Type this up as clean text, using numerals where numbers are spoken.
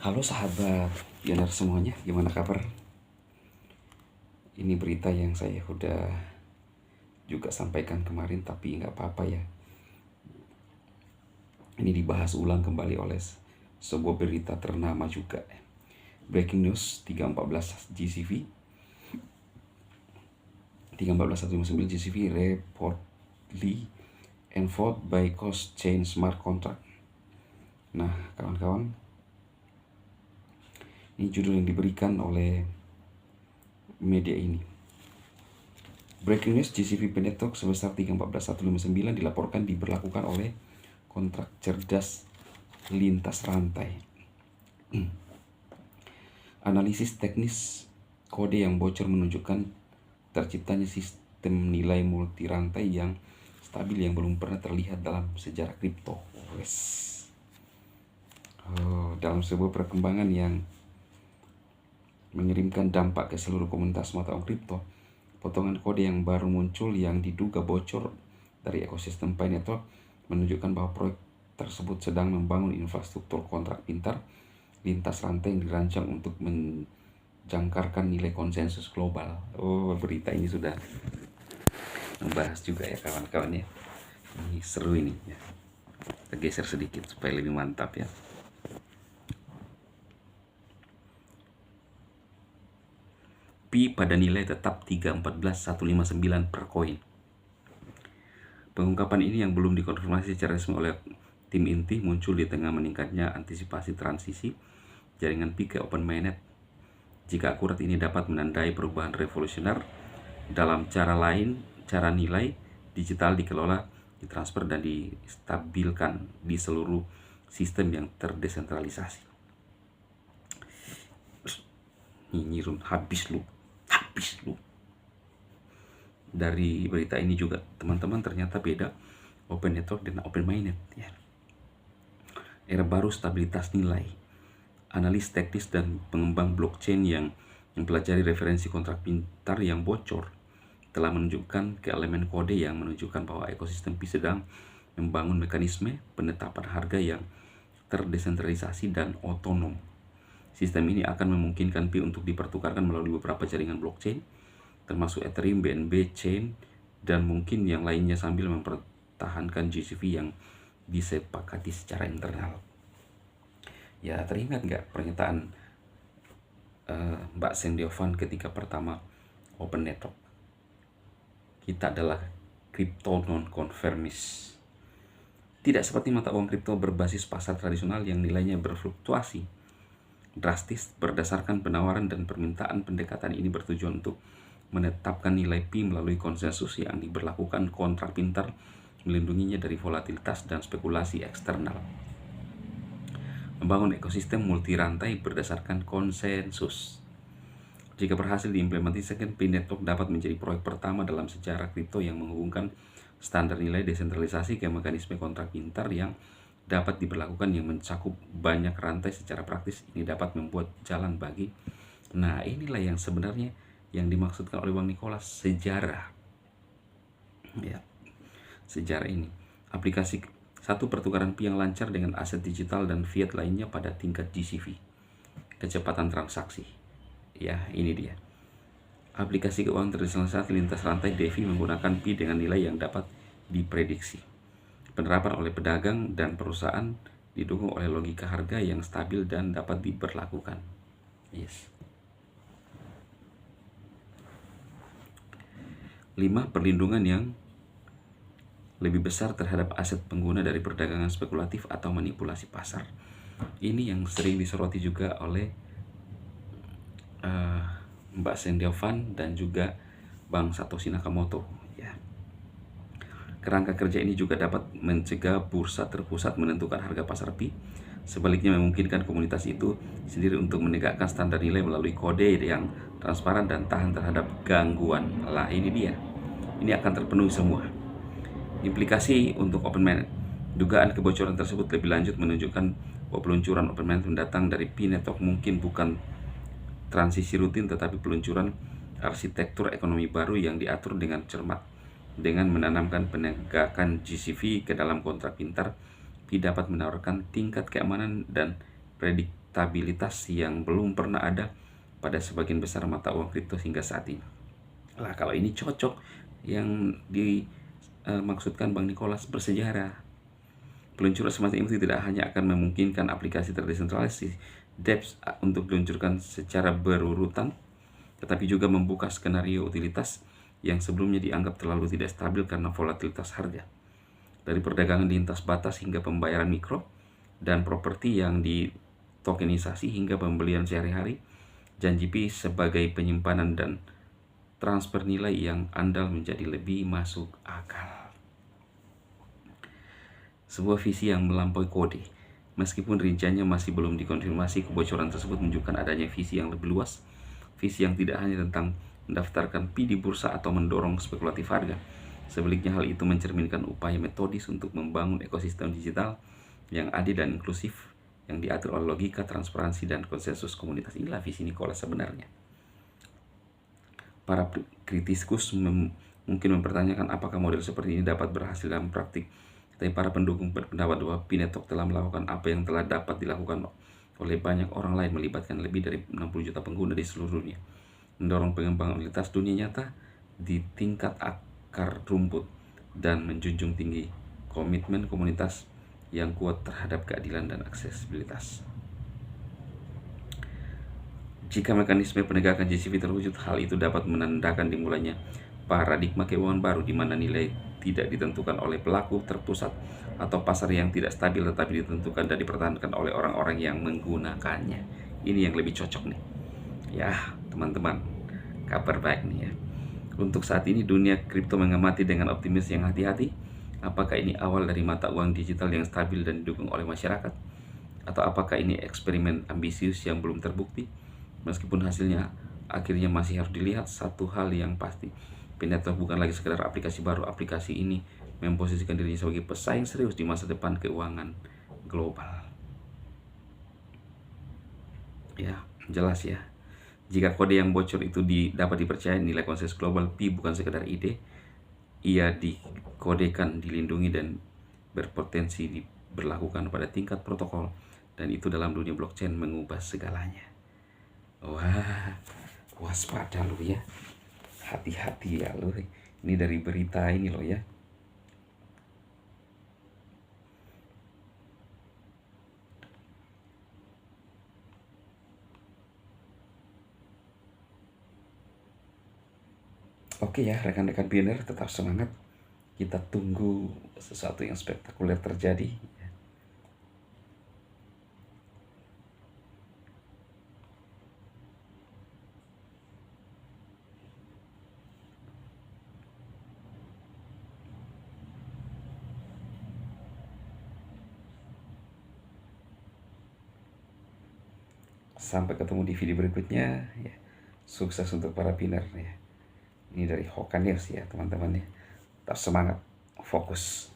Halo sahabat Pioneer semuanya, gimana kabar? Ini berita yang saya udah juga sampaikan kemarin, tapi nggak apa-apa ya. Ini dibahas ulang kembali oleh sebuah berita ternama juga. Breaking news 314 GCV 314 GCV reportedly enforced by cost chain smart contract. Nah, kawan-kawan, ini judul yang diberikan oleh media ini. Breaking news, GCV Network sebesar 314.159 dilaporkan diberlakukan oleh kontrak cerdas lintas rantai. Analisis teknis kode yang bocor menunjukkan terciptanya sistem nilai multi rantai yang stabil yang belum pernah terlihat dalam sejarah kripto. Dalam sebuah perkembangan yang mengirimkan dampak ke seluruh komunitas mata uang kripto, potongan kode yang baru muncul yang diduga bocor dari ekosistem Pi Network menunjukkan bahwa proyek tersebut sedang membangun infrastruktur kontrak pintar lintas rantai yang dirancang untuk menjangkarkan nilai konsensus global. Berita ini sudah membahas juga ya kawan-kawan ya. Ini seru ini ya. Kita geser sedikit supaya lebih mantap ya. Pi pada nilai tetap 314.159 per koin. Pengungkapan ini yang belum dikonfirmasi secara resmi oleh tim inti muncul di tengah meningkatnya antisipasi transisi jaringan Pi ke Open Mainnet. Jika akurat, ini dapat menandai perubahan revolusioner dalam cara nilai digital dikelola, ditransfer, dan distabilkan di seluruh sistem yang terdesentralisasi. Nyirun, habis lu. Dari berita ini juga teman-teman, ternyata beda Open Network dan Open Mainnet ya. Era baru stabilitas nilai. Analis teknis dan pengembang blockchain yang mempelajari referensi kontrak pintar yang bocor telah menunjukkan ke elemen kode yang menunjukkan bahwa ekosistem Pi sedang membangun mekanisme penetapan harga yang terdesentralisasi dan otonom. Sistem ini akan memungkinkan Pi untuk dipertukarkan melalui beberapa jaringan blockchain, termasuk Ethereum, BNB Chain, dan mungkin yang lainnya, sambil mempertahankan GCV yang disepakati secara internal. Ya, teringat nggak pernyataan Mbak Sendiovan ketika pertama Open Network? Kita adalah kripto non-konformis. Tidak seperti mata uang kripto berbasis pasar tradisional yang nilainya berfluktuasi drastis berdasarkan penawaran dan permintaan. Pendekatan ini bertujuan untuk menetapkan nilai Pi melalui konsensus yang diberlakukan kontrak pintar, melindunginya dari volatilitas dan spekulasi eksternal. Membangun ekosistem multi rantai berdasarkan konsensus. Jika berhasil diimplementasikan, Pi Network dapat menjadi proyek pertama dalam sejarah kripto yang menghubungkan standar nilai desentralisasi ke mekanisme kontrak pintar yang dapat diberlakukan yang mencakup banyak rantai. Secara praktis, ini dapat membuat jalan bagi, nah inilah yang sebenarnya yang dimaksudkan oleh Bang Nicholas, sejarah ya. Sejarah ini aplikasi satu, pertukaran Pi yang lancar dengan aset digital dan fiat lainnya pada tingkat GCV. Kecepatan transaksi ya, ini dia. Aplikasi keuangan terdesentralisasi lintas rantai DeFi menggunakan Pi dengan nilai yang dapat diprediksi. Penerapan oleh pedagang dan perusahaan, didukung oleh logika harga yang stabil dan dapat diberlakukan. Yes. 5. Perlindungan yang lebih besar terhadap aset pengguna dari perdagangan spekulatif atau manipulasi pasar. Ini yang sering disoroti juga oleh Mbak Sendiovan dan juga Bang Satoshi Nakamoto ya. Kerangka kerja ini juga dapat mencegah bursa terpusat menentukan harga pasar Pi. Sebaliknya, memungkinkan komunitas itu sendiri untuk menegakkan standar nilai melalui kode yang transparan dan tahan terhadap gangguan. Lah, ini dia. Ini akan terpenuhi semua. Implikasi untuk Open Mainnet. Dugaan kebocoran tersebut lebih lanjut menunjukkan bahwa peluncuran Open Mainnet mendatang dari Pi Network mungkin bukan transisi rutin, tetapi peluncuran arsitektur ekonomi baru yang diatur dengan cermat. Dengan menanamkan penegakan GCV ke dalam kontrak pintar, Pi dapat menawarkan tingkat keamanan dan stabilitas yang belum pernah ada pada sebagian besar mata uang kripto hingga saat ini. Lah kalau ini cocok, yang dimaksudkan Bang Nicholas bersejarah. Peluncuran semacam ini tidak hanya akan memungkinkan aplikasi terdesentralisasi dApps untuk diluncurkan secara berurutan, tetapi juga membuka skenario utilitas yang sebelumnya dianggap terlalu tidak stabil karena volatilitas harga. Dari perdagangan lintas batas hingga pembayaran mikro dan properti yang ditokenisasi hingga pembelian sehari-hari, janji Pi sebagai penyimpanan dan transfer nilai yang andal menjadi lebih masuk akal. Sebuah visi yang melampaui kode. Meskipun rinciannya masih belum dikonfirmasi, kebocoran tersebut menunjukkan adanya visi yang lebih luas. Visi yang tidak hanya tentang mendaftarkan Pi di bursa atau mendorong spekulatif harga. Sebaliknya, hal itu mencerminkan upaya metodis untuk membangun ekosistem digital yang adil dan inklusif, yang diatur oleh logika, transparansi, dan konsensus komunitas. Inilah visi Nicholas sebenarnya. Para kritiskus mungkin mempertanyakan apakah model seperti ini dapat berhasil dalam praktik. Tapi para pendukung berpendapat bahwa Pi Network telah melakukan apa yang telah dapat dilakukan oleh banyak orang lain, melibatkan lebih dari 60 juta pengguna di seluruh dunia, mendorong pengembangan utilitas dunia nyata di tingkat akar rumput, dan menjunjung tinggi komitmen komunitas yang kuat terhadap keadilan dan aksesibilitas. Jika mekanisme penegakan JCP terwujud, hal itu dapat menandakan dimulainya paradigma keuangan baru di mana nilai tidak ditentukan oleh pelaku terpusat atau pasar yang tidak stabil, tetapi ditentukan dan dipertahankan oleh orang-orang yang menggunakannya. Ini yang lebih cocok nih. Ya, teman-teman, kabar baik nih ya. Untuk saat ini dunia kripto mengamati dengan optimis yang hati-hati. Apakah ini awal dari mata uang digital yang stabil dan didukung oleh masyarakat? Atau apakah ini eksperimen ambisius yang belum terbukti? Meskipun hasilnya akhirnya masih harus dilihat, satu hal yang pasti, Pi Network bukan lagi sekedar aplikasi baru. Aplikasi ini memposisikan dirinya sebagai pesaing serius di masa depan keuangan global. Ya, jelas ya. Jika kode yang bocor itu dapat dipercaya, nilai konsensus global Pi bukan sekedar ide. Ia dikodekan, dilindungi, dan berpotensi diberlakukan pada tingkat protokol. Dan itu dalam dunia blockchain mengubah segalanya. Wah, waspada lu ya. Hati-hati ya lu. Ini dari berita ini loh ya. Oke ya, rekan-rekan pioner, tetap semangat. Kita tunggu sesuatu yang spektakuler terjadi. Sampai ketemu di video berikutnya ya. Sukses untuk para pioner ya. Ini dari Hoka News ya teman-teman ya. Tetap semangat, fokus.